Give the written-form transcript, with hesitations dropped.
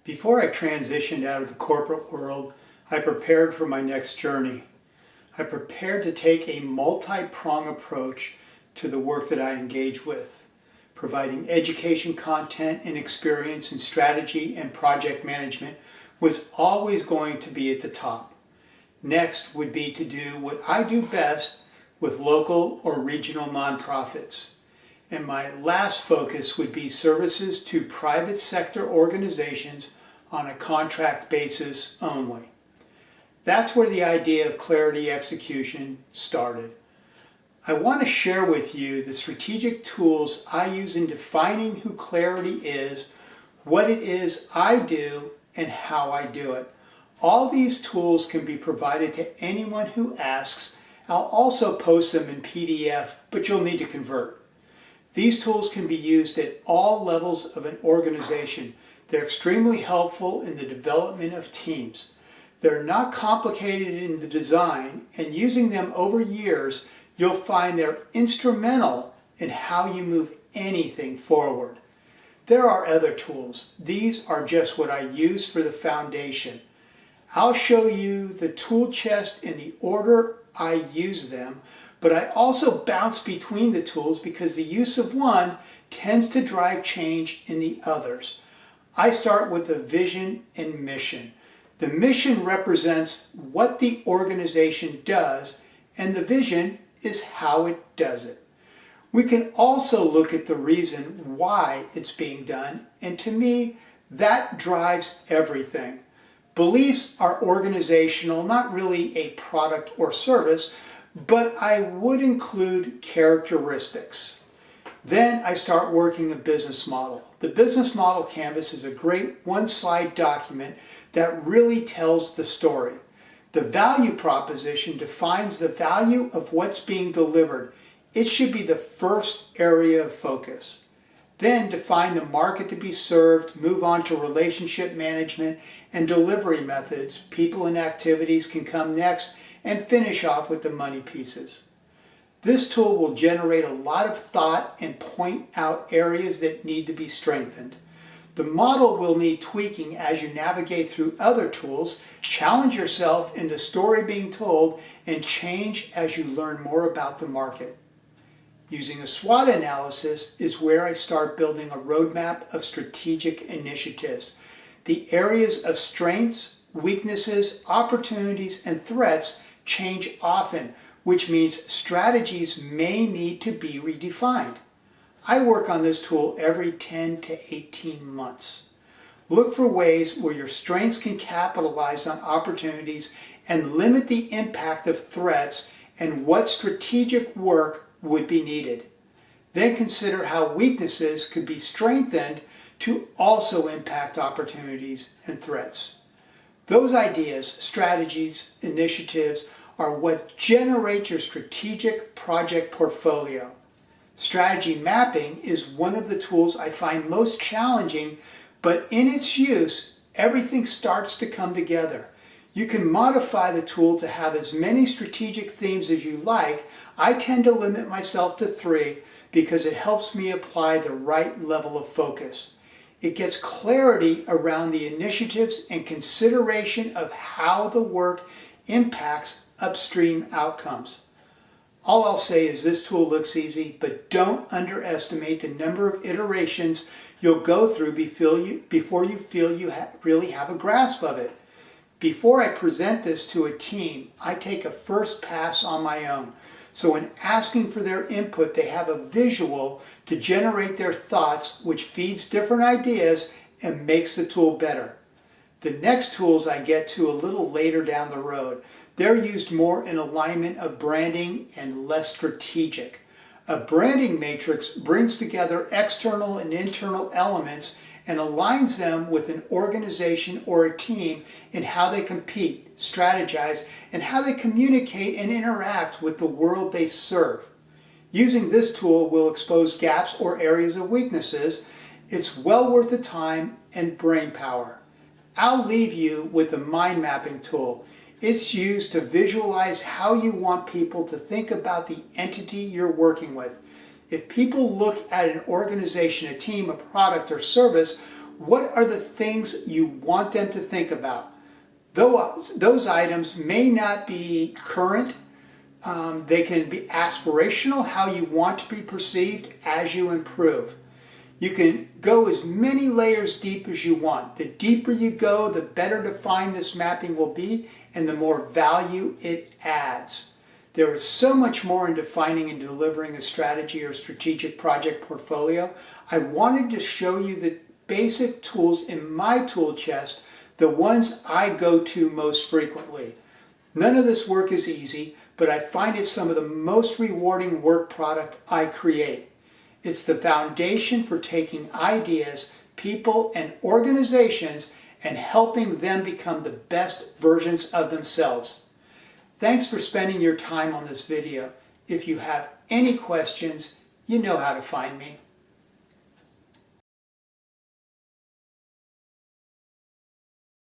Before I transitioned out of the corporate world, I prepared for my next journey. I prepared to take a multi-pronged approach to the work that I engage with, providing education content and experience in strategy and project management was always going to be at the top. Next would be to do what I do best with local or regional nonprofits. And my last focus would be services to private sector organizations on a contract basis only. That's where the idea of Clarity Execution started. I want to share with you the strategic tools I use in defining who Clarity is, what it is I do, and how I do it. All these tools can be provided to anyone who asks. I'll also post them in PDF, but you'll need to convert. These tools can be used at all levels of an organization. They're extremely helpful in the development of teams. They're not complicated in the design, and using them over years, you'll find they're instrumental in how you move anything forward. There are other tools. These are just what I use for the foundation. I'll show you the tool chest in the order I use them, but I also bounce between the tools because the use of one tends to drive change in the others. I start with the vision and mission. The mission represents what the organization does, and the vision is how it does it. We can also look at the reason why it's being done, and to me, that drives everything. Beliefs are organizational, not really a product or service, but I would include characteristics. Then I start working a business model. The business model canvas is a great one-slide document that really tells the story. The value proposition defines the value of what's being delivered. It should be the first area of focus. Then define the market to be served, move on to relationship management and delivery methods. People and activities can come next, and finish off with the money pieces. This tool will generate a lot of thought and point out areas that need to be strengthened. The model will need tweaking as you navigate through other tools, challenge yourself in the story being told, and change as you learn more about the market. Using a SWOT analysis is where I start building a roadmap of strategic initiatives. The areas of strengths, weaknesses, opportunities, and threats change often, which means strategies may need to be redefined. I work on this tool every 10 to 18 months. Look for ways where your strengths can capitalize on opportunities and limit the impact of threats, and what strategic work would be needed. Then consider how weaknesses could be strengthened to also impact opportunities and threats. Those ideas, strategies, initiatives are what generate your strategic project portfolio. Strategy mapping is one of the tools I find most challenging, but in its use, everything starts to come together. You can modify the tool to have as many strategic themes as you like. I tend to limit myself to 3 because it helps me apply the right level of focus. It gets clarity around the initiatives and consideration of how the work impacts upstream outcomes. All I'll say is this tool looks easy, but don't underestimate the number of iterations you'll go through before you feel you really have a grasp of it. Before I present this to a team, I take a first pass on my own. So in asking for their input, they have a visual to generate their thoughts, which feeds different ideas and makes the tool better. The next tools I get to a little later down the road. They're used more in alignment of branding and less strategic. A branding matrix brings together external and internal elements and aligns them with an organization or a team in how they compete, strategize, and how they communicate and interact with the world they serve. Using this tool will expose gaps or areas of weaknesses. It's well worth the time and brain power. I'll leave you with the mind mapping tool. It's used to visualize how you want people to think about the entity you're working with. If people look at an organization, a team, a product, or service, What are the things you want them to think about? Those items may not be current. They can be aspirational, how you want to be perceived as you improve. You can go as many layers deep as you want. The deeper you go, the better defined this mapping will be and the more value it adds. There is so much more in defining and delivering a strategy or strategic project portfolio. I wanted to show you the basic tools in my tool chest, the ones I go to most frequently. None of this work is easy, but I find it some of the most rewarding work product I create. It's the foundation for taking ideas, people, and organizations and helping them become the best versions of themselves. Thanks for spending your time on this video. If you have any questions, you know how to find me.